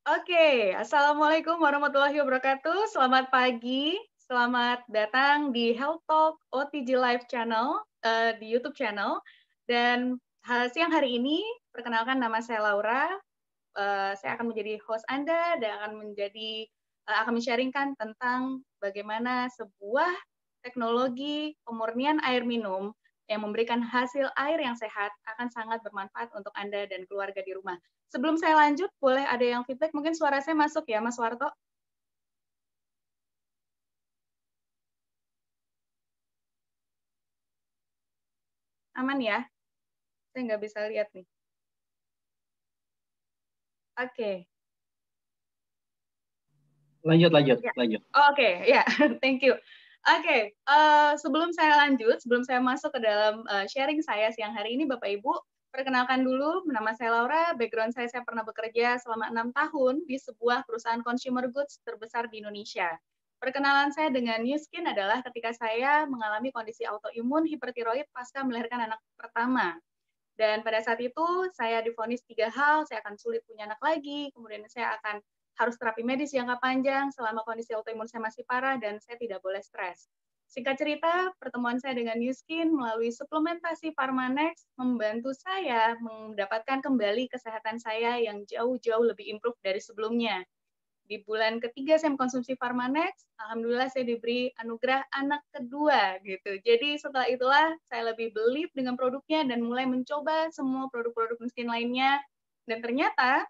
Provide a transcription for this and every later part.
Oke, Assalamualaikum warahmatullahi wabarakatuh. Selamat pagi, selamat datang di Health Talk OTG Live Channel, di YouTube channel. Dan siang hari ini, perkenalkan nama saya Laura. Saya akan menjadi host Anda dan akan men-sharingkan tentang bagaimana sebuah teknologi pemurnian air minum yang memberikan hasil air yang sehat akan sangat bermanfaat untuk Anda dan keluarga di rumah. Sebelum saya lanjut, boleh ada yang feedback? Mungkin suara saya masuk ya, Mas Warto? Aman ya? Saya nggak bisa lihat nih. Oke. Lanjut. Oke, ya, thank you. Oke, sebelum saya lanjut, sebelum saya masuk ke dalam sharing saya siang hari ini, Bapak Ibu, perkenalkan dulu, nama saya Laura, background saya pernah bekerja selama 6 tahun di sebuah perusahaan consumer goods terbesar di Indonesia. Perkenalan saya dengan New Skin adalah ketika saya mengalami kondisi autoimun hipertiroid pasca melahirkan anak pertama. Dan pada saat itu saya divonis 3 hal, saya akan sulit punya anak lagi, kemudian saya akan harus terapi medis jangka panjang selama kondisi autoimun saya masih parah dan saya tidak boleh stres. Singkat cerita, pertemuan saya dengan New Skin melalui suplementasi Pharmanex membantu saya mendapatkan kembali kesehatan saya yang jauh-jauh lebih improve dari sebelumnya. Di bulan ketiga saya mengkonsumsi Pharmanex, alhamdulillah saya diberi anugerah anak kedua gitu. Jadi setelah itulah saya lebih believe dengan produknya dan mulai mencoba semua produk-produk miskin lainnya. Dan ternyata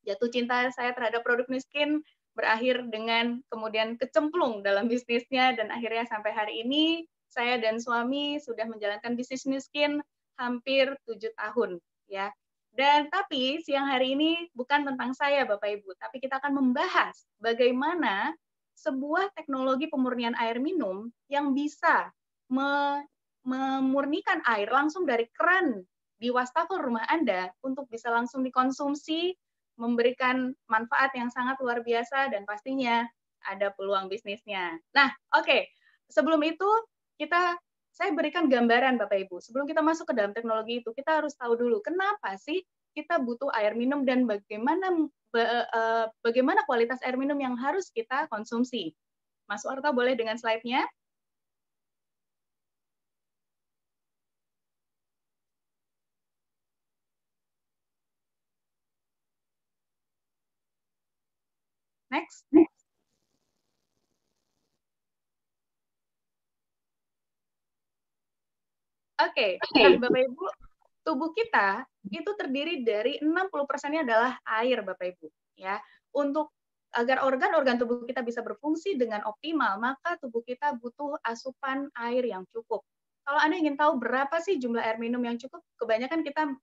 jatuh cinta saya terhadap produk miskin berakhir dengan kemudian kecemplung dalam bisnisnya dan akhirnya sampai hari ini saya dan suami sudah menjalankan bisnis miskin hampir 7 tahun ya. Dan tapi siang hari ini bukan tentang saya Bapak Ibu, tapi kita akan membahas bagaimana sebuah teknologi pemurnian air minum yang bisa memurnikan air langsung dari keran di wastafel rumah Anda untuk bisa langsung dikonsumsi, memberikan manfaat yang sangat luar biasa dan pastinya ada peluang bisnisnya. Nah, oke. Sebelum itu saya berikan gambaran Bapak Ibu. Sebelum kita masuk ke dalam teknologi itu, kita harus tahu dulu kenapa sih kita butuh air minum dan bagaimana kualitas air minum yang harus kita konsumsi. Mas Warta boleh dengan slide-nya? Next. Oke. Nah Bapak Ibu, tubuh kita itu terdiri dari 60%-nya adalah air, Bapak Ibu. Ya, untuk agar organ-organ tubuh kita bisa berfungsi dengan optimal, maka tubuh kita butuh asupan air yang cukup. Kalau Anda ingin tahu berapa sih jumlah air minum yang cukup, kebanyakan kita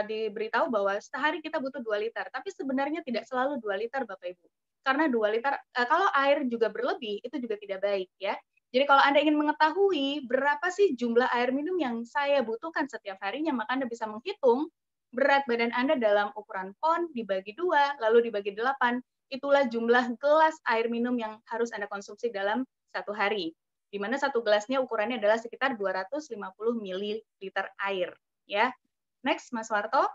diberitahu bahwa sehari kita butuh 2 liter, tapi sebenarnya tidak selalu 2 liter, Bapak Ibu. Karena 2 liter, kalau air juga berlebih, itu juga tidak baik, ya. Jadi kalau Anda ingin mengetahui berapa sih jumlah air minum yang saya butuhkan setiap harinya, maka Anda bisa menghitung berat badan Anda dalam ukuran pon dibagi 2, lalu dibagi 8, itulah jumlah gelas air minum yang harus Anda konsumsi dalam satu hari. Di mana satu gelasnya ukurannya adalah sekitar 250 ml air. Ya. Next, Mas Warto.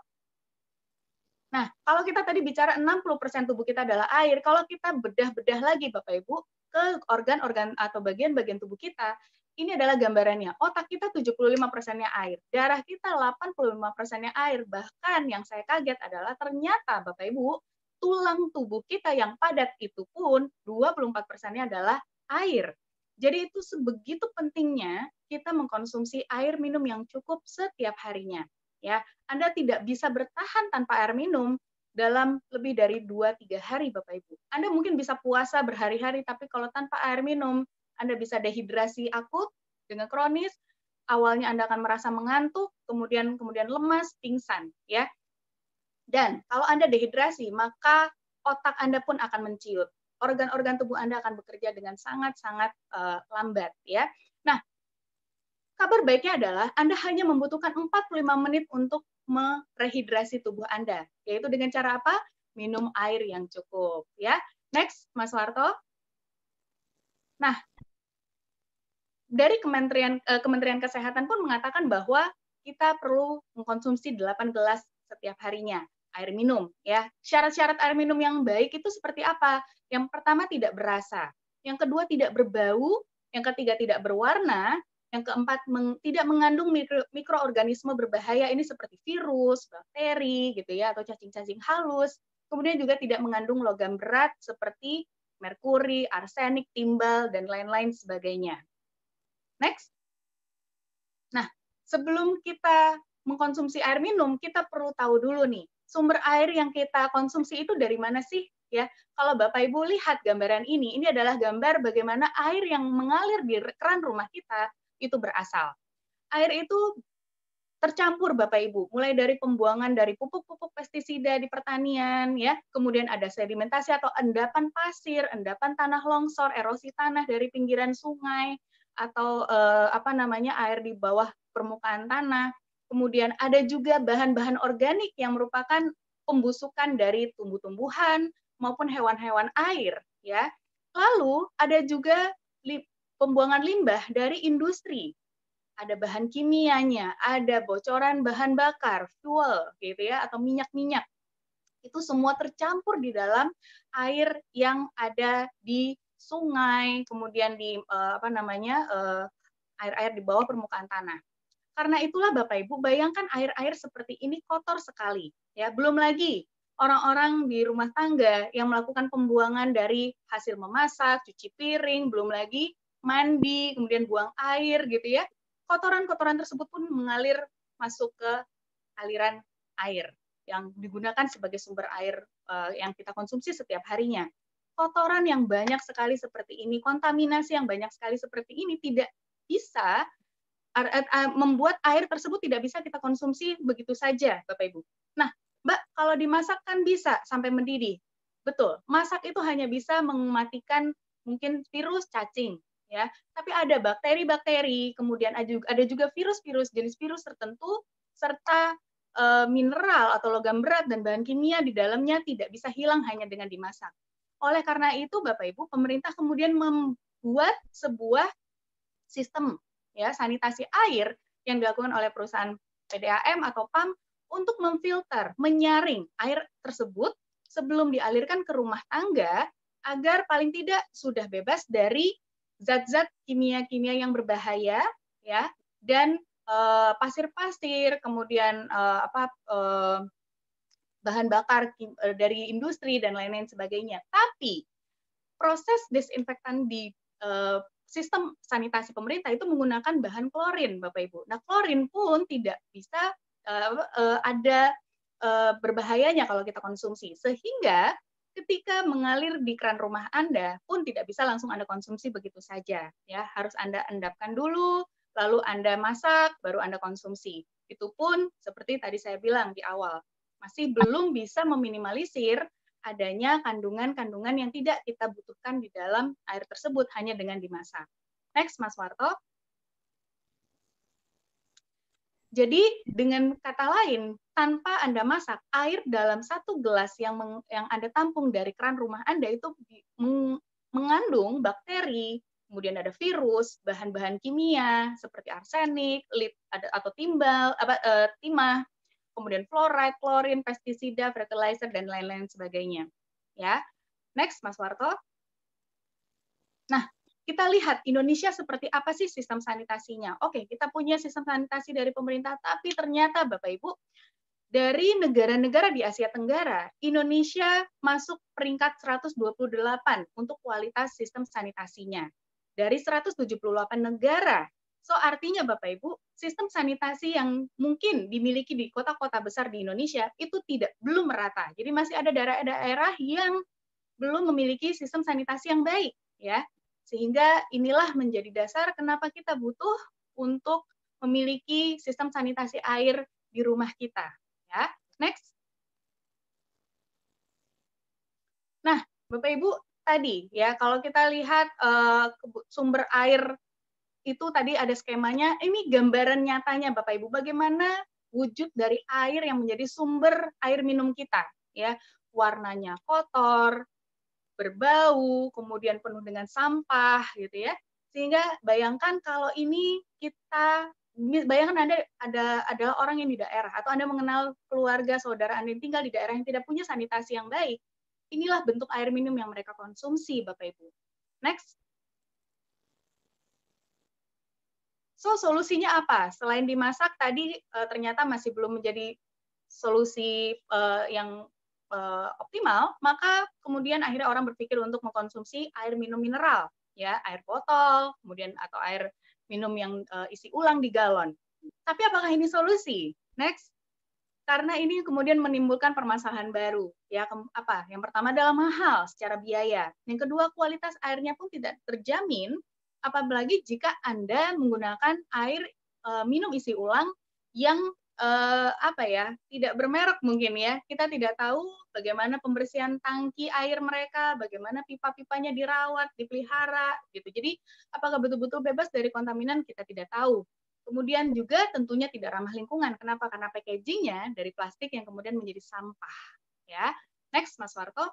Nah, kalau kita tadi bicara 60% tubuh kita adalah air, kalau kita bedah-bedah lagi Bapak Ibu ke organ-organ atau bagian-bagian tubuh kita, ini adalah gambarannya. Otak kita 75%-nya air, darah kita 85%-nya air. Bahkan yang saya kaget adalah ternyata Bapak Ibu, tulang tubuh kita yang padat itu pun 24%-nya adalah air. Jadi itu sebegitu pentingnya kita mengkonsumsi air minum yang cukup setiap harinya. Ya, Anda tidak bisa bertahan tanpa air minum dalam lebih dari 2-3 hari, Bapak Ibu. Anda mungkin bisa puasa berhari-hari, tapi kalau tanpa air minum, Anda bisa dehidrasi akut dengan kronis, awalnya Anda akan merasa mengantuk, kemudian lemas, pingsan, ya. Dan kalau Anda dehidrasi, maka otak Anda pun akan menciut. Organ-organ tubuh Anda akan bekerja dengan sangat-sangat lambat, ya. Nah, kabar baiknya adalah Anda hanya membutuhkan 45 menit untuk merehidrasi tubuh Anda, yaitu dengan cara apa? Minum air yang cukup, ya. Next, Mas Warto. Nah, dari Kementerian Kesehatan pun mengatakan bahwa kita perlu mengkonsumsi 8 gelas setiap harinya. air minum ya. Syarat-syarat air minum yang baik itu seperti apa? Yang pertama tidak berasa, yang kedua tidak berbau, yang ketiga tidak berwarna, yang keempat tidak mengandung mikroorganisme berbahaya ini seperti virus, bakteri gitu ya atau cacing-cacing halus. Kemudian juga tidak mengandung logam berat seperti merkuri, arsenik, timbal dan lain-lain sebagainya. Next. Nah, sebelum kita mengkonsumsi air minum, kita perlu tahu dulu nih, sumber air yang kita konsumsi itu dari mana sih? Ya, kalau Bapak Ibu lihat gambaran ini adalah gambar bagaimana air yang mengalir di keran rumah kita itu berasal. Air itu tercampur Bapak Ibu, mulai dari pembuangan dari pupuk-pupuk pestisida di pertanian, ya, kemudian ada sedimentasi atau endapan pasir, endapan tanah longsor, erosi tanah dari pinggiran sungai, atau air di bawah permukaan tanah. Kemudian ada juga bahan-bahan organik yang merupakan pembusukan dari tumbuh-tumbuhan maupun hewan-hewan air, ya. Lalu ada juga pembuangan limbah dari industri. Ada bahan kimianya, ada bocoran bahan bakar, fuel gitu ya atau minyak-minyak. Itu semua tercampur di dalam air yang ada di sungai, kemudian di air-air di bawah permukaan tanah. Karena itulah Bapak Ibu, bayangkan air-air seperti ini kotor sekali, ya. Belum lagi orang-orang di rumah tangga yang melakukan pembuangan dari hasil memasak, cuci piring, belum lagi mandi, kemudian buang air gitu ya. Kotoran-kotoran tersebut pun mengalir masuk ke aliran air yang digunakan sebagai sumber air yang kita konsumsi setiap harinya. Kotoran yang banyak sekali seperti ini, kontaminasi yang banyak sekali seperti ini tidak bisa membuat air tersebut tidak bisa kita konsumsi begitu saja, Bapak Ibu. Nah, Mbak, kalau dimasak kan bisa sampai mendidih. Betul, masak itu hanya bisa mematikan mungkin virus, cacing, ya. Tapi ada bakteri-bakteri, kemudian ada juga virus-virus, jenis virus tertentu, serta mineral atau logam berat dan bahan kimia di dalamnya tidak bisa hilang hanya dengan dimasak. Oleh karena itu, Bapak Ibu, pemerintah kemudian membuat sebuah sistem ya sanitasi air yang dilakukan oleh perusahaan PDAM atau PAM untuk memfilter, menyaring air tersebut sebelum dialirkan ke rumah tangga agar paling tidak sudah bebas dari zat-zat kimia-kimia yang berbahaya ya dan pasir-pasir, kemudian bahan bakar dari industri dan lain-lain sebagainya. Tapi proses desinfektan di sistem sanitasi pemerintah itu menggunakan bahan klorin, Bapak Ibu. Nah, klorin pun tidak bisa ada berbahayanya kalau kita konsumsi. Sehingga ketika mengalir di keran rumah Anda pun tidak bisa langsung Anda konsumsi begitu saja. Ya, harus Anda endapkan dulu, lalu Anda masak, baru Anda konsumsi. Itu pun seperti tadi saya bilang di awal, masih belum bisa meminimalisir adanya kandungan-kandungan yang tidak kita butuhkan di dalam air tersebut hanya dengan dimasak. Next, Mas Warto. Jadi dengan kata lain, tanpa Anda masak, air dalam satu gelas yang Anda tampung dari keran rumah Anda itu mengandung bakteri, kemudian ada virus, bahan-bahan kimia seperti arsenik, lead atau timbal, timah, kemudian fluoride, klorin, pestisida, fertilizer, dan lain-lain sebagainya. Ya, next, Mas Warto. Nah, kita lihat Indonesia seperti apa sih sistem sanitasinya. Oke, kita punya sistem sanitasi dari pemerintah, tapi ternyata Bapak Ibu, dari negara-negara di Asia Tenggara, Indonesia masuk peringkat 128 untuk kualitas sistem sanitasinya. Dari 178 negara. So, artinya Bapak Ibu, sistem sanitasi yang mungkin dimiliki di kota-kota besar di Indonesia itu belum merata. Jadi masih ada daerah-daerah yang belum memiliki sistem sanitasi yang baik, ya. Sehingga inilah menjadi dasar kenapa kita butuh untuk memiliki sistem sanitasi air di rumah kita, ya. Next. Nah, Bapak Ibu, tadi ya kalau kita lihat sumber air itu tadi ada skemanya, ini gambaran nyatanya Bapak Ibu, bagaimana wujud dari air yang menjadi sumber air minum kita, ya. Warnanya kotor, berbau, kemudian penuh dengan sampah gitu ya. Sehingga bayangkan kalau ini kita bayangkan Anda adalah orang yang di daerah, atau Anda mengenal keluarga, saudara Anda yang tinggal di daerah yang tidak punya sanitasi yang baik. Inilah bentuk air minum yang mereka konsumsi, Bapak Ibu. Next. So, solusinya apa? Selain dimasak, tadi ternyata masih belum menjadi solusi yang optimal, maka kemudian akhirnya orang berpikir untuk mengkonsumsi air minum mineral, ya, air botol, kemudian atau air minum yang isi ulang di galon. Tapi apakah ini solusi? Next. Karena ini kemudian menimbulkan permasalahan baru, ya, apa? Yang pertama adalah mahal secara biaya. Yang kedua, kualitas airnya pun tidak terjamin, apalagi jika Anda menggunakan air minum isi ulang yang apa ya, tidak bermerek mungkin ya. Kita tidak tahu bagaimana pembersihan tangki air mereka, bagaimana pipa-pipanya dirawat, dipelihara, gitu. Jadi apakah betul-betul bebas dari kontaminan, kita tidak tahu. Kemudian juga tentunya tidak ramah lingkungan. Kenapa? Karena packagingnya dari plastik yang kemudian menjadi sampah. Ya, next, Mas Warto.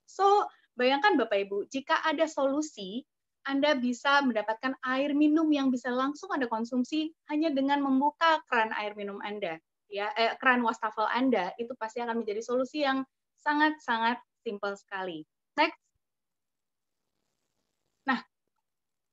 So, bayangkan Bapak Ibu, jika ada solusi, Anda bisa mendapatkan air minum yang bisa langsung Anda konsumsi hanya dengan membuka keran air minum Anda. Ya, keran wastafel Anda, itu pasti akan menjadi solusi yang sangat-sangat simpel sekali. Next. Nah,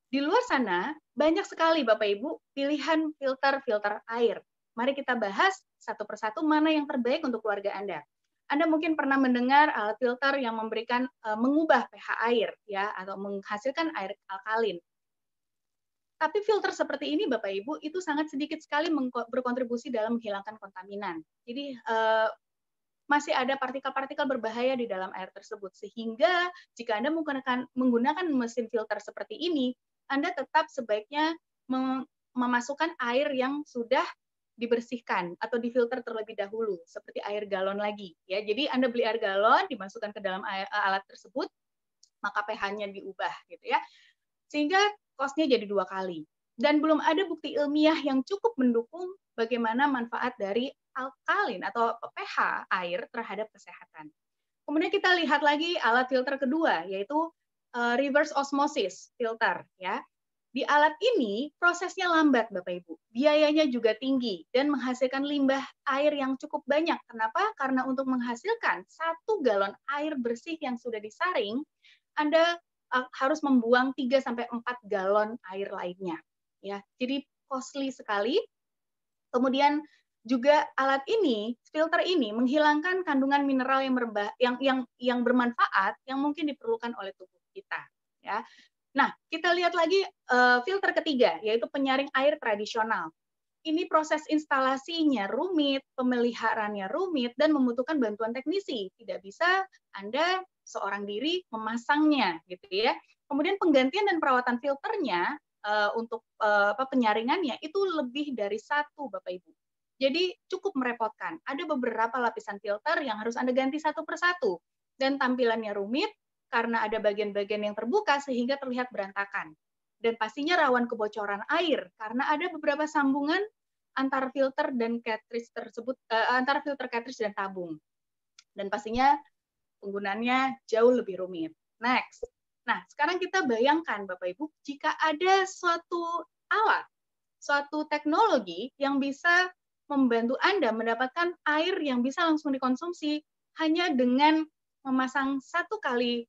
di luar sana, banyak sekali Bapak Ibu pilihan filter-filter air. Mari kita bahas satu persatu mana yang terbaik untuk keluarga Anda. Anda mungkin pernah mendengar alat filter yang memberikan mengubah pH air ya, atau menghasilkan air alkalin. Tapi filter seperti ini Bapak Ibu itu sangat sedikit sekali berkontribusi dalam menghilangkan kontaminan. Jadi masih ada partikel-partikel berbahaya di dalam air tersebut, sehingga jika Anda menggunakan mesin filter seperti ini, Anda tetap sebaiknya memasukkan air yang sudah dibersihkan atau difilter terlebih dahulu, seperti air galon lagi. Ya, jadi Anda beli air galon, dimasukkan ke dalam alat tersebut, maka pH-nya diubah, gitu ya, sehingga cost-nya jadi 2 kali. Dan belum ada bukti ilmiah yang cukup mendukung bagaimana manfaat dari alkalin atau pH air terhadap kesehatan. Kemudian kita lihat lagi alat filter kedua, yaitu reverse osmosis filter. Ya, di alat ini prosesnya lambat, Bapak Ibu. Biayanya juga tinggi dan menghasilkan limbah air yang cukup banyak. Kenapa? Karena untuk menghasilkan 1 galon air bersih yang sudah disaring, Anda harus membuang 3-4 galon air lainnya. Ya, jadi costly sekali. Kemudian juga alat ini, filter ini menghilangkan kandungan mineral yang bermanfaat yang mungkin diperlukan oleh tubuh kita. Ya, nah kita lihat lagi filter ketiga, yaitu penyaring air tradisional. Ini proses instalasinya rumit, pemeliharaannya rumit, dan membutuhkan bantuan teknisi. Tidak bisa Anda seorang diri memasangnya, gitu ya. Kemudian penggantian dan perawatan filternya untuk penyaringannya itu lebih dari 1, Bapak Ibu. Jadi cukup merepotkan. Ada beberapa lapisan filter yang harus Anda ganti satu persatu, dan tampilannya rumit karena ada bagian-bagian yang terbuka sehingga terlihat berantakan. Dan pastinya rawan kebocoran air karena ada beberapa sambungan antara filter dan cartridge tersebut, antara filter cartridge dan tabung. Dan pastinya penggunaannya jauh lebih rumit. Next. Nah, sekarang kita bayangkan Bapak Ibu, jika ada suatu alat, suatu teknologi yang bisa membantu Anda mendapatkan air yang bisa langsung dikonsumsi hanya dengan memasang 1 kali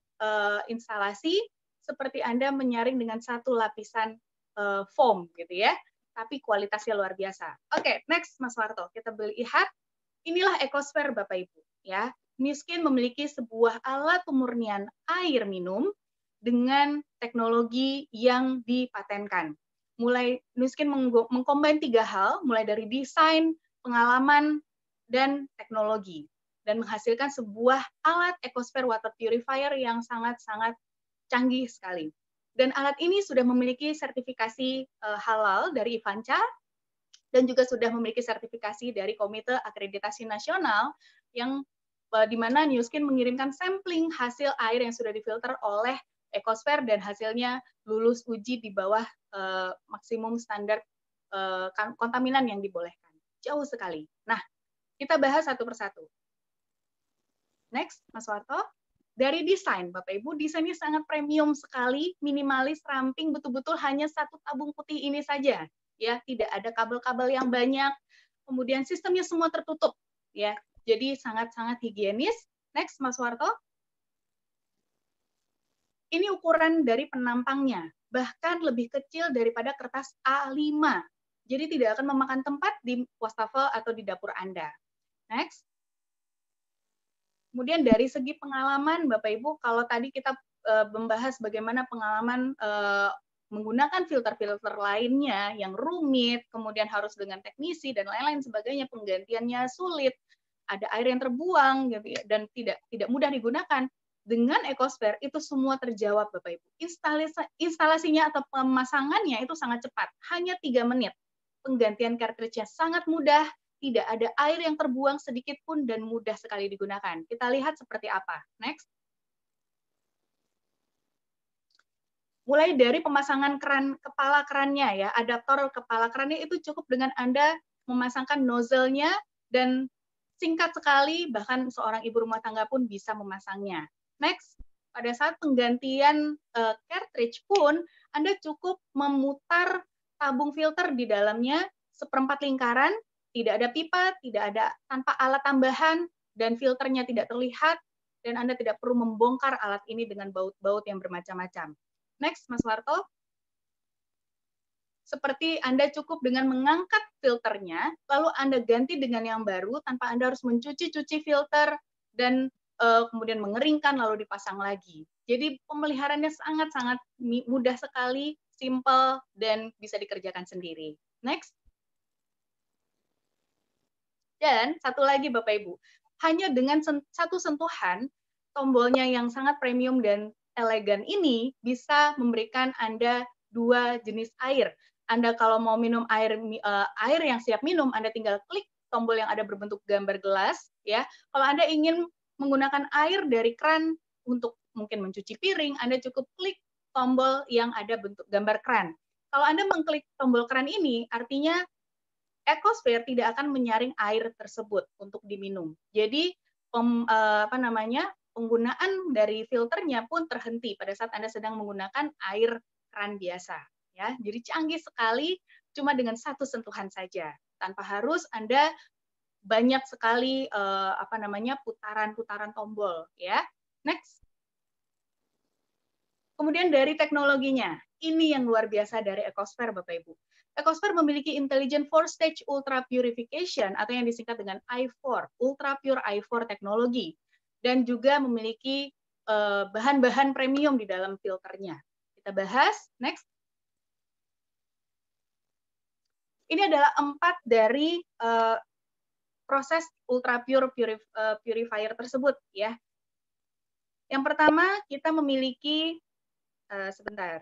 instalasi, seperti Anda menyaring dengan 1 lapisan foam, gitu ya. Tapi kualitasnya luar biasa. Oke, next Mas Warto, kita lihat. Inilah EcoSphere Bapak Ibu. Ya, Nuskin memiliki sebuah alat pemurnian air minum dengan teknologi yang dipatenkan. Mulai Nuskin mengcombine 3 hal, mulai dari desain, pengalaman, dan teknologi, dan menghasilkan sebuah alat EcoSphere Water Purifier yang sangat-sangat canggih sekali. Dan alat ini sudah memiliki sertifikasi halal dari IFANCA, dan juga sudah memiliki sertifikasi dari Komite Akreditasi Nasional, yang di mana Nuskin mengirimkan sampling hasil air yang sudah difilter oleh EcoSphere dan hasilnya lulus uji di bawah maksimum standar kontaminan yang dibolehkan. Jauh sekali. Nah, kita bahas satu persatu. Next, Mas Warto. Dari desain, Bapak Ibu, desainnya sangat premium sekali, minimalis, ramping, betul-betul hanya satu tabung putih ini saja, ya, tidak ada kabel-kabel yang banyak, kemudian sistemnya semua tertutup, ya, jadi sangat-sangat higienis. Next, Mas Warto. Ini ukuran dari penampangnya, bahkan lebih kecil daripada kertas A5, jadi tidak akan memakan tempat di wastafel atau di dapur Anda. Next. Kemudian dari segi pengalaman, Bapak Ibu, kalau tadi kita membahas bagaimana pengalaman menggunakan filter-filter lainnya yang rumit, kemudian harus dengan teknisi dan lain-lain sebagainya, penggantiannya sulit, ada air yang terbuang gitu ya, dan tidak mudah digunakan. Dengan EcoSphere itu semua terjawab, Bapak Ibu. Instalasinya atau pemasangannya itu sangat cepat, hanya 3 menit. Penggantian cartridge-nya sangat mudah, tidak ada air yang terbuang sedikit pun, dan mudah sekali digunakan. Kita lihat seperti apa. Next. Mulai dari pemasangan kepala kerannya, ya, adaptor kepala kerannya itu cukup dengan Anda memasangkan nozzle-nya, dan singkat sekali, bahkan seorang ibu rumah tangga pun bisa memasangnya. Next. Pada saat penggantian cartridge pun, Anda cukup memutar tabung filter di dalamnya 1/4 lingkaran, tidak ada pipa, tidak ada tanpa alat tambahan, dan filternya tidak terlihat, dan Anda tidak perlu membongkar alat ini dengan baut-baut yang bermacam-macam. Next, Mas Warto. Seperti Anda cukup dengan mengangkat filternya, lalu Anda ganti dengan yang baru, tanpa Anda harus mencuci-cuci filter, dan kemudian mengeringkan, lalu dipasang lagi. Jadi pemeliharaannya sangat-sangat mudah sekali, simple, dan bisa dikerjakan sendiri. Next. Dan satu lagi Bapak Ibu, hanya dengan satu sentuhan, tombolnya yang sangat premium dan elegan ini bisa memberikan Anda 2 jenis air. Anda kalau mau minum air yang siap minum, Anda tinggal klik tombol yang ada berbentuk gambar gelas, ya. Kalau Anda ingin menggunakan air dari keran untuk mungkin mencuci piring, Anda cukup klik tombol yang ada bentuk gambar keran. Kalau Anda mengklik tombol keran ini, artinya EcoSphere tidak akan menyaring air tersebut untuk diminum. Jadi penggunaan dari filternya pun terhenti pada saat Anda sedang menggunakan air keran biasa. Ya, jadi canggih sekali, cuma dengan satu sentuhan saja, tanpa harus Anda banyak sekali putaran-putaran tombol. Ya, next. Kemudian dari teknologinya, ini yang luar biasa dari EcoSphere, Bapak Ibu. EcoSphere memiliki Intelligent 4-Stage Ultra Purification, atau yang disingkat dengan I4, Ultra Pure I4 teknologi, dan juga memiliki bahan-bahan premium di dalam filternya. Kita bahas, next. Ini adalah 4 dari proses Ultra Pure Purifier tersebut, ya. Yang pertama, kita memiliki sebentar.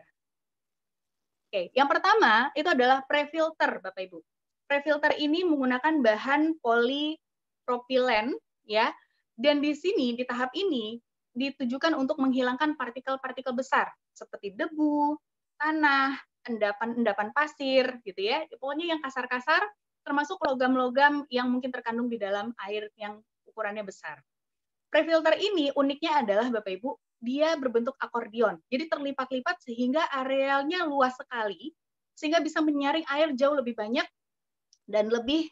Oke, yang pertama itu adalah pre-filter, Bapak Ibu. Pre-filter ini menggunakan bahan polipropilen, ya. Dan di sini di tahap ini ditujukan untuk menghilangkan partikel-partikel besar seperti debu, tanah, endapan pasir, gitu ya. Pokoknya yang kasar-kasar, termasuk logam-logam yang mungkin terkandung di dalam air yang ukurannya besar. Pre-filter ini uniknya adalah Bapak Ibu, dia berbentuk akordion. Jadi terlipat-lipat sehingga arealnya luas sekali, sehingga bisa menyaring air jauh lebih banyak dan lebih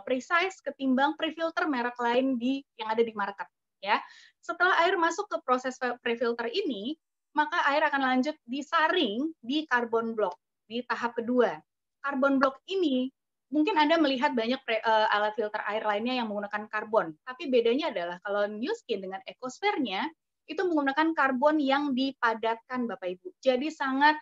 precise ketimbang pre-filter merek lain yang ada di market. Ya. Setelah air masuk ke proses pre-filter ini, maka air akan lanjut disaring di carbon block di tahap kedua. Carbon block ini mungkin Anda melihat banyak alat filter air lainnya yang menggunakan karbon, tapi bedanya adalah kalau New Skin dengan EcoSphere-nya itu menggunakan karbon yang dipadatkan, Bapak Ibu. Jadi sangat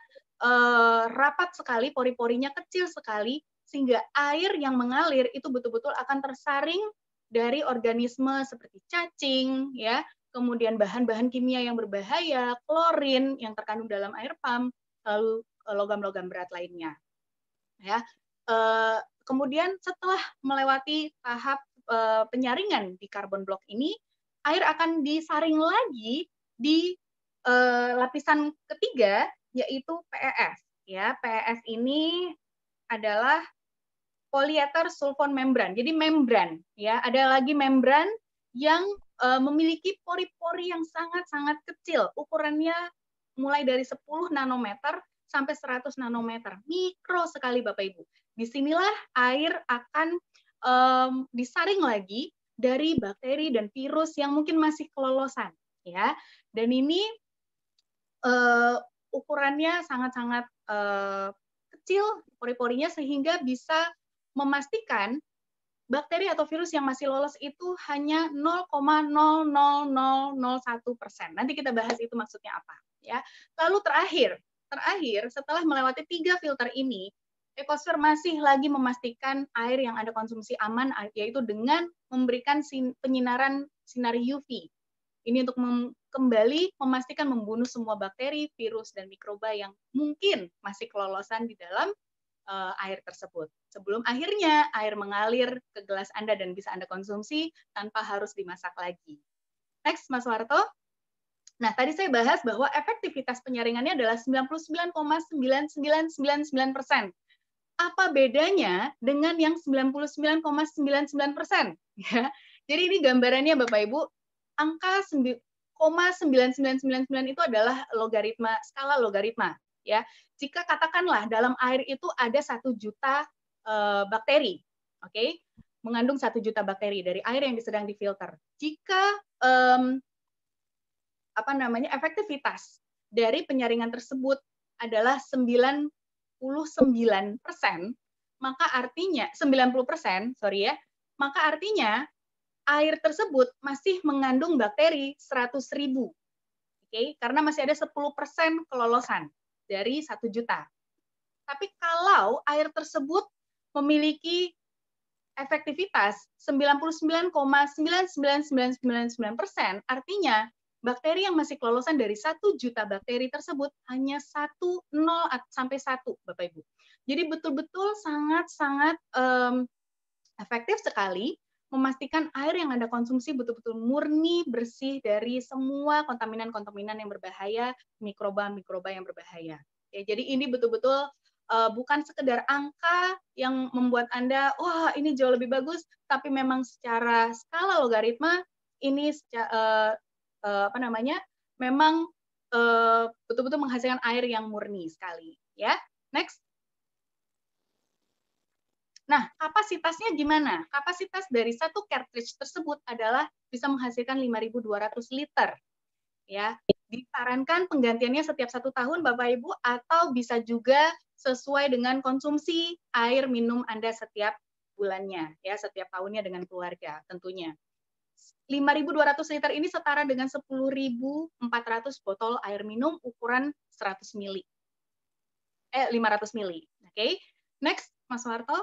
rapat sekali, pori-porinya kecil sekali, sehingga air yang mengalir itu betul-betul akan tersaring dari organisme seperti cacing, ya, kemudian bahan-bahan kimia yang berbahaya, klorin yang terkandung dalam air pump, lalu logam-logam berat lainnya. Ya. Kemudian setelah melewati tahap penyaringan di carbon block ini, air akan disaring lagi di lapisan ketiga, yaitu PES. Ya, PES ini adalah polyether sulfone membran. Jadi membran, ya, ada lagi membran yang memiliki pori-pori yang sangat-sangat kecil, ukurannya mulai dari 10 nanometer sampai 100 nanometer, mikro sekali Bapak Ibu. Disinilah air akan disaring lagi dari bakteri dan virus yang mungkin masih kelolosan, ya. Dan ini ukurannya sangat-sangat kecil pori-porinya sehingga bisa memastikan bakteri atau virus yang masih lolos itu hanya 0,00001%. Nanti kita bahas itu maksudnya apa, ya. Lalu terakhir setelah melewati 3 filter ini, Ecosfer masih lagi memastikan air yang Anda konsumsi aman, yaitu dengan memberikan penyinaran sinar UV. Ini untuk kembali memastikan membunuh semua bakteri, virus, dan mikroba yang mungkin masih kelolosan di dalam air tersebut. Sebelum akhirnya air mengalir ke gelas Anda dan bisa Anda konsumsi tanpa harus dimasak lagi. Next, Mas Warto. Nah, tadi saya bahas bahwa efektivitas penyaringannya adalah 99,9999%. Apa bedanya dengan yang 99,99%? Ya. Jadi ini gambarannya Bapak Ibu, angka 9,9999 itu adalah logaritma, skala logaritma. Ya, jika katakanlah dalam air itu ada 1 juta bakteri, oke, mengandung 1 juta bakteri dari air yang sedang difilter. Jika efektivitas dari penyaringan tersebut adalah 99%, maka artinya 90%, maka artinya air tersebut masih mengandung bakteri 100.000. Oke, karena masih ada 10% kelolosan dari 1 juta. Tapi kalau air tersebut memiliki efektivitas 99,99999%, artinya bakteri yang masih kelolosan dari 1 juta bakteri tersebut hanya 0 sampai 1, Bapak Ibu. Jadi betul-betul sangat-sangat efektif sekali memastikan air yang Anda konsumsi betul-betul murni, bersih dari semua kontaminan-kontaminan yang berbahaya, mikroba-mikroba yang berbahaya. Ya, jadi ini betul-betul bukan sekedar angka yang membuat Anda, wah ini jauh lebih bagus, tapi memang secara skala logaritma ini memang betul-betul menghasilkan air yang murni sekali. Ya, next. Nah, kapasitasnya gimana? Kapasitas dari satu cartridge tersebut adalah bisa menghasilkan 5.200 liter. Ya, disarankan penggantiannya setiap 1 tahun, Bapak Ibu, atau bisa juga sesuai dengan konsumsi air minum Anda setiap bulannya, ya, setiap tahunnya dengan keluarga, tentunya. 5.200 liter ini setara dengan 10.400 botol air minum ukuran 100 mili. 500 mili. Oke. Next, Mas Warto.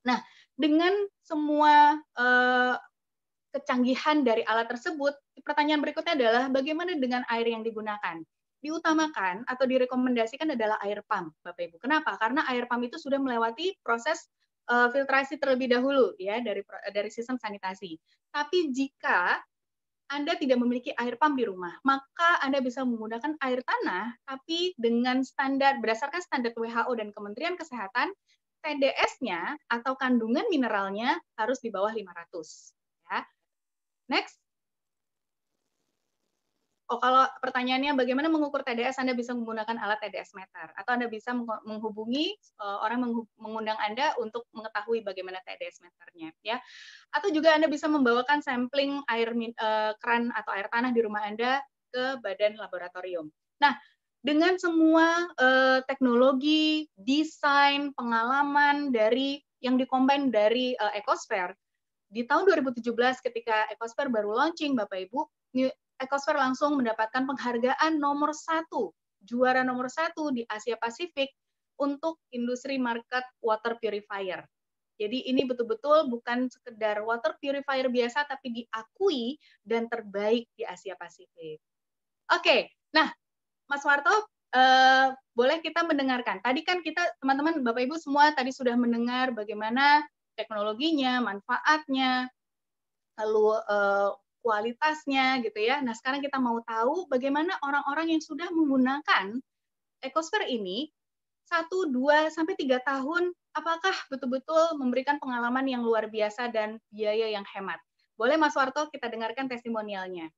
Nah, dengan semua kecanggihan dari alat tersebut, pertanyaan berikutnya adalah bagaimana dengan air yang digunakan? Diutamakan atau direkomendasikan adalah air pump, Bapak Ibu. Kenapa? Karena air pump itu sudah melewati proses filtrasi terlebih dahulu, ya, dari sistem sanitasi. Tapi jika Anda tidak memiliki air pump di rumah, maka Anda bisa menggunakan air tanah, tapi dengan berdasarkan standar WHO dan Kementerian Kesehatan, TDS-nya atau kandungan mineralnya harus di bawah 500. Ya. Next. Oh, kalau pertanyaannya bagaimana mengukur TDS, Anda bisa menggunakan alat TDS meter, atau Anda bisa menghubungi mengundang Anda untuk mengetahui bagaimana TDS meternya, ya. Atau juga Anda bisa membawakan sampling air keran atau air tanah di rumah Anda ke badan laboratorium. Nah, dengan semua teknologi, desain, pengalaman dari yang dikombin dari Ecosfer, di tahun 2017 ketika Ecosfer baru launching, Bapak Ibu, Ecosfer langsung mendapatkan penghargaan nomor 1, juara nomor 1 di Asia Pasifik untuk industri market water purifier. Jadi ini betul-betul bukan sekedar water purifier biasa, tapi diakui dan terbaik di Asia Pasifik. Oke, nah Mas Warto, boleh kita mendengarkan. Tadi kan kita, teman-teman, Bapak Ibu semua tadi sudah mendengar bagaimana teknologinya, manfaatnya, lalu kualitasnya gitu ya. Nah, sekarang kita mau tahu bagaimana orang-orang yang sudah menggunakan Ecosfer ini 1, 2, sampai 3 tahun, apakah betul-betul memberikan pengalaman yang luar biasa dan biaya yang hemat. Boleh Mas Warto kita dengarkan testimonialnya.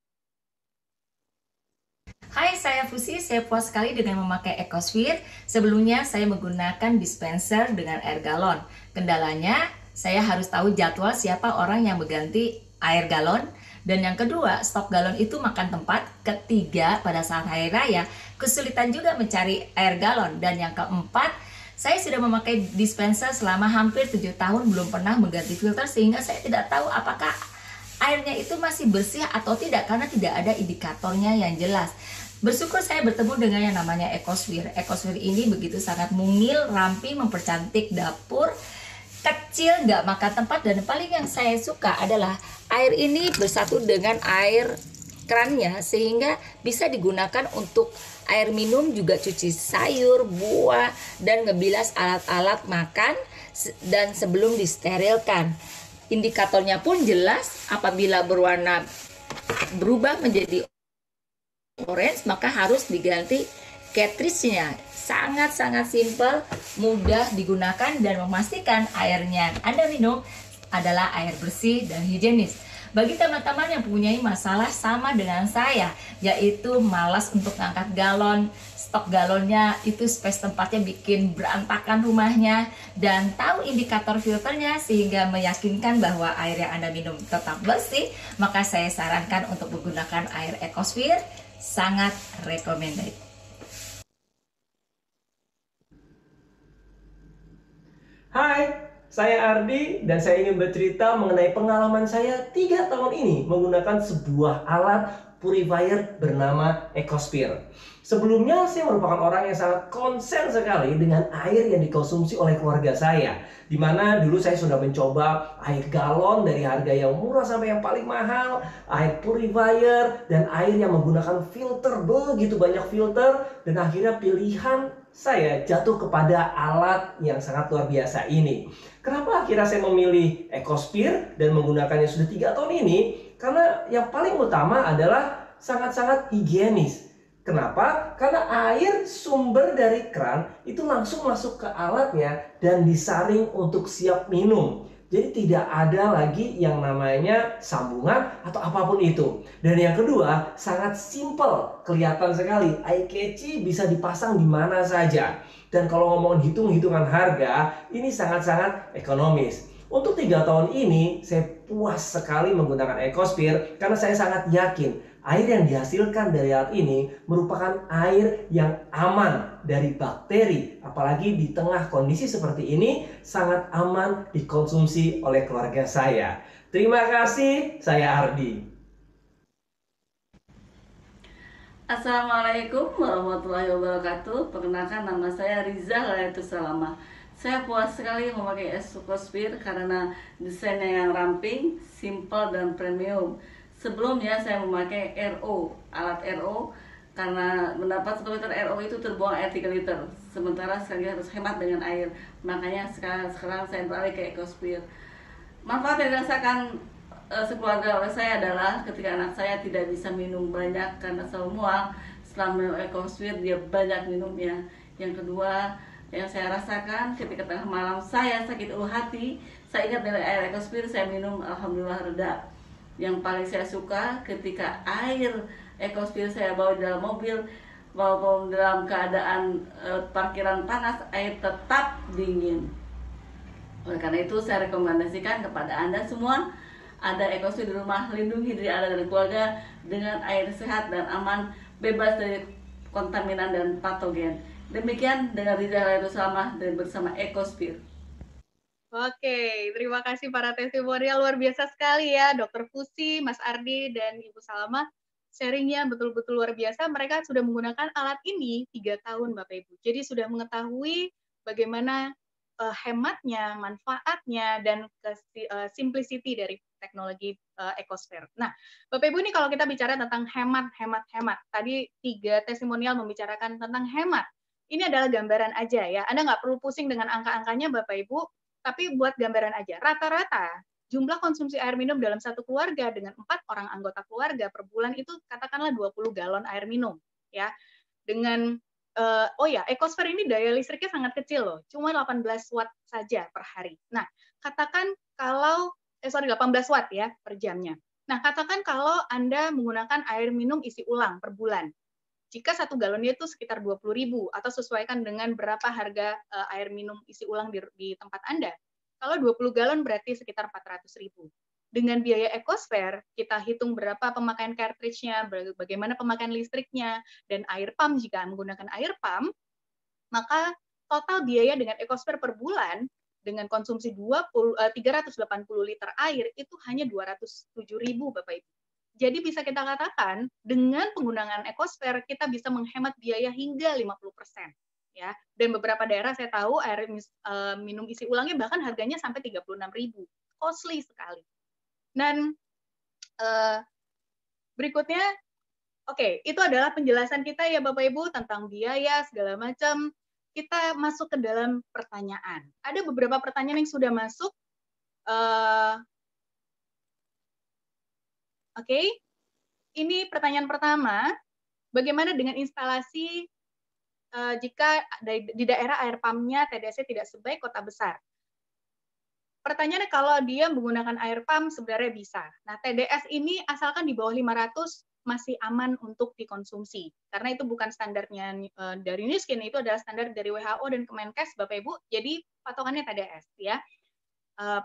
Hai, saya Fusi. Saya puas sekali dengan memakai EcoSphere. Sebelumnya saya menggunakan dispenser dengan air galon. Kendalanya, saya harus tahu jadwal siapa orang yang mengganti air galon. Dan yang kedua, stok galon itu makan tempat. Ketiga, pada saat hari raya, kesulitan juga mencari air galon. Dan yang keempat, saya sudah memakai dispenser selama hampir 7 tahun, belum pernah mengganti filter, sehingga saya tidak tahu apakah airnya itu masih bersih atau tidak, karena tidak ada indikatornya yang jelas. Bersyukur saya bertemu dengan yang namanya EcoSphere. EcoSphere ini begitu sangat mungil, ramping, mempercantik dapur, kecil, nggak makan tempat, dan paling yang saya suka adalah air ini bersatu dengan air kerannya, sehingga bisa digunakan untuk air minum, juga cuci sayur, buah, dan ngebilas alat-alat makan, dan sebelum disterilkan. Indikatornya pun jelas, apabila berubah menjadi orange, maka harus diganti cartridge-nya. Sangat-sangat simpel, mudah digunakan, dan memastikan airnya Anda minum adalah air bersih dan higienis. Bagi teman-teman yang mempunyai masalah sama dengan saya, yaitu malas untuk ngangkat galon, stok galonnya itu space tempatnya bikin berantakan rumahnya, dan tahu indikator filternya sehingga meyakinkan bahwa air yang Anda minum tetap bersih, maka saya sarankan untuk menggunakan air EcoSphere. Sangat recommended. Hai, saya Ardi dan saya ingin bercerita mengenai pengalaman saya 3 tahun ini menggunakan sebuah alat purifier bernama EcoSphere. Sebelumnya saya merupakan orang yang sangat konsen sekali dengan air yang dikonsumsi oleh keluarga saya. Di mana dulu saya sudah mencoba air galon dari harga yang murah sampai yang paling mahal, air purifier, dan air yang menggunakan filter, begitu banyak filter, dan akhirnya pilihan saya jatuh kepada alat yang sangat luar biasa ini. Kenapa akhirnya saya memilih EcoSphere dan menggunakannya sudah 3 tahun ini? Karena yang paling utama adalah sangat-sangat higienis. Kenapa? Karena air sumber dari keran itu langsung masuk ke alatnya dan disaring untuk siap minum. Jadi tidak ada lagi yang namanya sambungan atau apapun itu. Dan yang kedua, sangat simple, kelihatan sekali. Eye catchy, bisa dipasang di mana saja. Dan kalau ngomong hitung-hitungan harga, ini sangat-sangat ekonomis. Untuk 3 tahun ini, saya puas sekali menggunakan EcoSphere karena saya sangat yakin air yang dihasilkan dari alat ini merupakan air yang aman dari bakteri. Apalagi di tengah kondisi seperti ini, sangat aman dikonsumsi oleh keluarga saya. Terima kasih, saya Ardi. Assalamualaikum warahmatullahi wabarakatuh. Perkenalkan, nama saya Riza Layatus Salama. Saya puas sekali memakai EcoSphere karena desainnya yang ramping, simple, dan premium. Sebelumnya saya memakai RO, alat RO, karena mendapat 1 liter RO itu terbuang air 3 liter. Sementara sekali harus hemat dengan air. Makanya sekarang saya beralih ke EcoSphere. Manfaat yang dirasakan sekeluarga oleh saya adalah ketika anak saya tidak bisa minum banyak karena selalu mual, setelah minum EcoSphere dia banyak minumnya. Yang kedua yang saya rasakan ketika tengah malam saya sakit ulu hati, saya ingat dari air EcoSphere, saya minum, alhamdulillah reda. Yang paling saya suka ketika air EcoSphere saya bawa di dalam mobil, walaupun dalam keadaan parkiran panas, air tetap dingin. Oleh karena itu saya rekomendasikan kepada Anda semua, ada EcoSphere di rumah, lindungi diri Anda dan keluarga dengan air sehat dan aman, bebas dari kontaminan dan patogen. Demikian dengan Riza Layatus Salama dan bersama EcoSphere. Oke, terima kasih para testimonial, luar biasa sekali ya, Dr. Fusi, Mas Ardi, dan Ibu Salama. Sharingnya betul-betul luar biasa. Mereka sudah menggunakan alat ini 3 tahun, Bapak Ibu. Jadi sudah mengetahui bagaimana hematnya, manfaatnya, dan simplicity dari teknologi EcoSphere. Nah, Bapak Ibu, ini kalau kita bicara tentang hemat. Tadi 3 testimonial membicarakan tentang hemat. Ini adalah gambaran aja ya. Anda nggak perlu pusing dengan angka-angkanya, Bapak Ibu, tapi buat gambaran aja. Rata-rata jumlah konsumsi air minum dalam satu keluarga dengan 4 orang anggota keluarga per bulan itu katakanlah 20 galon air minum. Ya, dengan EcoSphere ini daya listriknya sangat kecil loh, cuma 18 watt saja per hari. Nah, katakan kalau watt ya per jamnya. Nah, katakan kalau Anda menggunakan air minum isi ulang per bulan. Jika 1 galonnya itu sekitar 20.000 atau sesuaikan dengan berapa harga air minum isi ulang di tempat Anda. Kalau 20 galon berarti sekitar 400.000. Dengan biaya EcoSphere, kita hitung berapa pemakaian cartridge-nya, bagaimana pemakaian listriknya, dan air pump jika menggunakan air pump, maka total biaya dengan EcoSphere per bulan dengan konsumsi 380 liter air itu hanya 207.000 Bapak Ibu. Jadi bisa kita katakan dengan penggunaan EcoSphere kita bisa menghemat biaya hingga 50%. Ya, dan beberapa daerah saya tahu air minum isi ulangnya bahkan harganya sampai 36.000. Costly sekali. Dan berikutnya, oke, itu adalah penjelasan kita ya Bapak Ibu tentang biaya segala macam. Kita masuk ke dalam pertanyaan. Ada beberapa pertanyaan yang sudah masuk. Oke, ini pertanyaan pertama. Bagaimana dengan instalasi jika di daerah air pumpnya TDS tidak sebaik kota besar? Pertanyaannya kalau dia menggunakan air pump sebenarnya bisa. Nah, TDS ini asalkan di bawah 500 masih aman untuk dikonsumsi. Karena itu bukan standarnya dari Nuskin, itu adalah standar dari WHO dan Kemenkes, Bapak Ibu. Jadi patokannya TDS ya.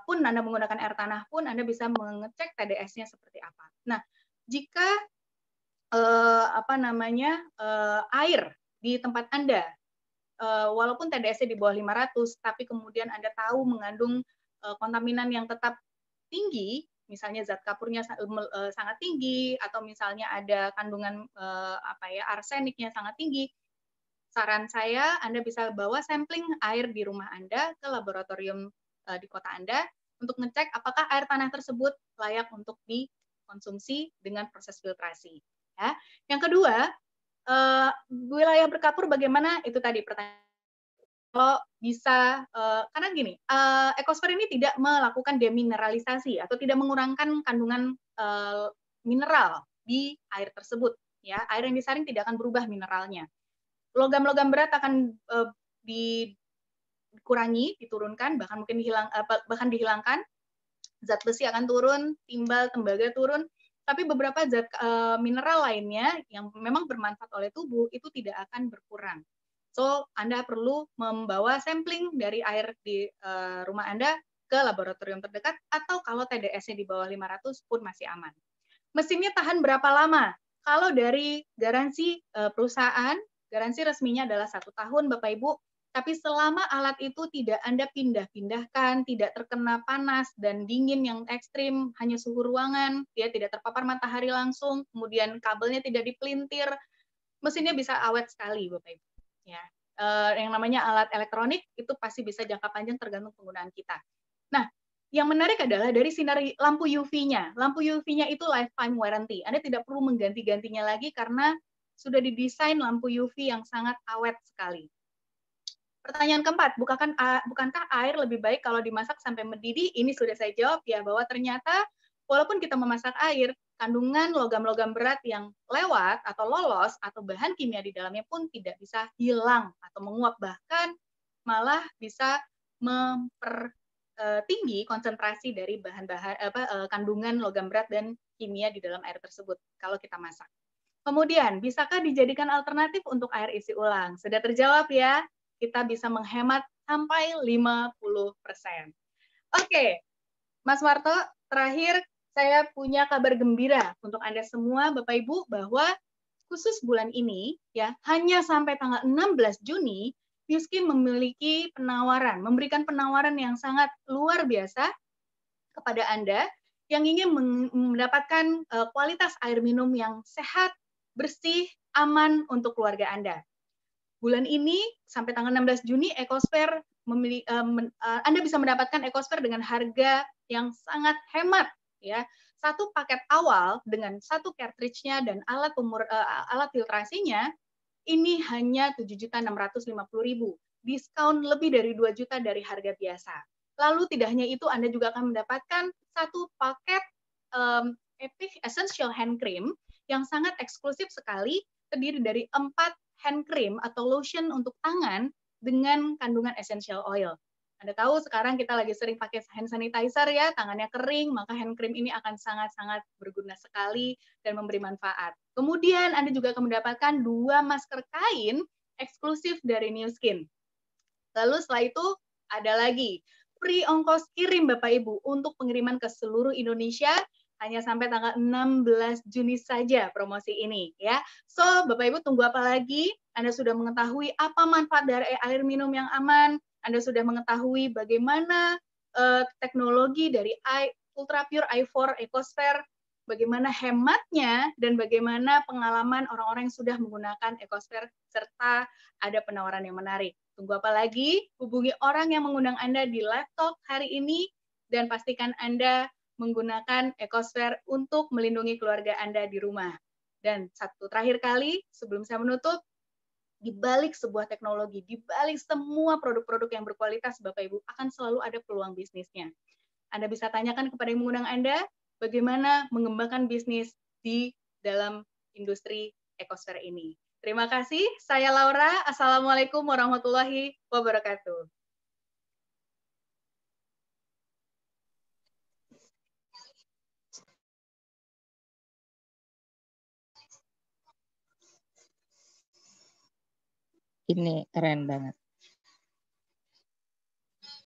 Pun Anda menggunakan air tanah pun Anda bisa mengecek TDS-nya seperti apa. Nah, jika air di tempat Anda walaupun TDS-nya di bawah 500 tapi kemudian Anda tahu mengandung kontaminan yang tetap tinggi, misalnya zat kapurnya sangat tinggi atau misalnya ada kandungan arseniknya sangat tinggi, saran saya Anda bisa bawa sampling air di rumah Anda ke laboratorium di kota Anda untuk ngecek apakah air tanah tersebut layak untuk dikonsumsi dengan proses filtrasi. Ya. Yang kedua, wilayah berkapur bagaimana? Itu tadi pertanyaan. Kalau bisa, karena gini, EcoSphere ini tidak melakukan demineralisasi atau tidak mengurangkan kandungan mineral di air tersebut. Ya, air yang disaring tidak akan berubah mineralnya. Logam-logam berat akan dikurangi, diturunkan, bahkan mungkin dihilangkan. Zat besi akan turun, timbal, tembaga turun. Tapi beberapa zat mineral lainnya yang memang bermanfaat oleh tubuh itu tidak akan berkurang. So, Anda perlu membawa sampling dari air di rumah Anda ke laboratorium terdekat atau kalau TDS-nya di bawah 500 pun masih aman. Mesinnya tahan berapa lama? Kalau dari garansi perusahaan, garansi resminya adalah 1 tahun Bapak Ibu, tapi selama alat itu tidak Anda pindah-pindahkan, tidak terkena panas dan dingin yang ekstrim, hanya suhu ruangan, dia tidak terpapar matahari langsung, kemudian kabelnya tidak dipelintir, mesinnya bisa awet sekali Bapak Ibu. Ya, yang namanya alat elektronik itu pasti bisa jangka panjang tergantung penggunaan kita. Nah, yang menarik adalah dari sinar lampu UV-nya. Lampu UV-nya itu lifetime warranty. Anda tidak perlu mengganti-gantinya lagi karena sudah didesain lampu UV yang sangat awet sekali. Pertanyaan keempat, bukankah air lebih baik kalau dimasak sampai mendidih? Ini sudah saya jawab ya, bahwa ternyata walaupun kita memasak air, kandungan logam-logam berat yang lewat atau lolos atau bahan kimia di dalamnya pun tidak bisa hilang atau menguap, bahkan malah bisa mempertinggi konsentrasi dari kandungan logam berat dan kimia di dalam air tersebut kalau kita masak. Kemudian, bisakah dijadikan alternatif untuk air isi ulang? Sudah terjawab ya, kita bisa menghemat sampai 50%. Oke, Mas Marto, terakhir saya punya kabar gembira untuk Anda semua, Bapak Ibu, bahwa khusus bulan ini, ya hanya sampai tanggal 16 Juni, Nuskin memberikan penawaran yang sangat luar biasa kepada Anda yang ingin mendapatkan kualitas air minum yang sehat, bersih, aman untuk keluarga Anda. Bulan ini, sampai tanggal 16 Juni, EcoSphere Anda bisa mendapatkan EcoSphere dengan harga yang sangat hemat. Ya, 1 paket awal dengan 1 cartridge-nya dan alat filtrasinya ini hanya 7.650.000, diskon lebih dari 2 juta dari harga biasa. Lalu tidak hanya itu, Anda juga akan mendapatkan 1 paket Epic Essential Hand Cream yang sangat eksklusif sekali, terdiri dari 4 hand cream atau lotion untuk tangan dengan kandungan essential oil. Anda tahu sekarang kita lagi sering pakai hand sanitizer ya, tangannya kering, maka hand cream ini akan sangat-sangat berguna sekali dan memberi manfaat. Kemudian Anda juga akan mendapatkan 2 masker kain eksklusif dari New Skin. Lalu setelah itu ada lagi free ongkos kirim Bapak Ibu untuk pengiriman ke seluruh Indonesia hanya sampai tanggal 16 Juni saja promosi ini ya. So, Bapak Ibu tunggu apa lagi? Anda sudah mengetahui apa manfaat dari air minum yang aman, Anda sudah mengetahui bagaimana teknologi dari Ultra Pure i4 EcoSphere, bagaimana hematnya dan bagaimana pengalaman orang-orang yang sudah menggunakan EcoSphere serta ada penawaran yang menarik. Tunggu apa lagi? Hubungi orang yang mengundang Anda di live talk hari ini dan pastikan Anda menggunakan EcoSphere untuk melindungi keluarga Anda di rumah. Dan satu terakhir kali, sebelum saya menutup, di balik sebuah teknologi, di balik semua produk-produk yang berkualitas, Bapak Ibu, akan selalu ada peluang bisnisnya. Anda bisa tanyakan kepada yang mengundang Anda, bagaimana mengembangkan bisnis di dalam industri EcoSphere ini. Terima kasih, saya Laura. Assalamualaikum warahmatullahi wabarakatuh. Ini keren banget.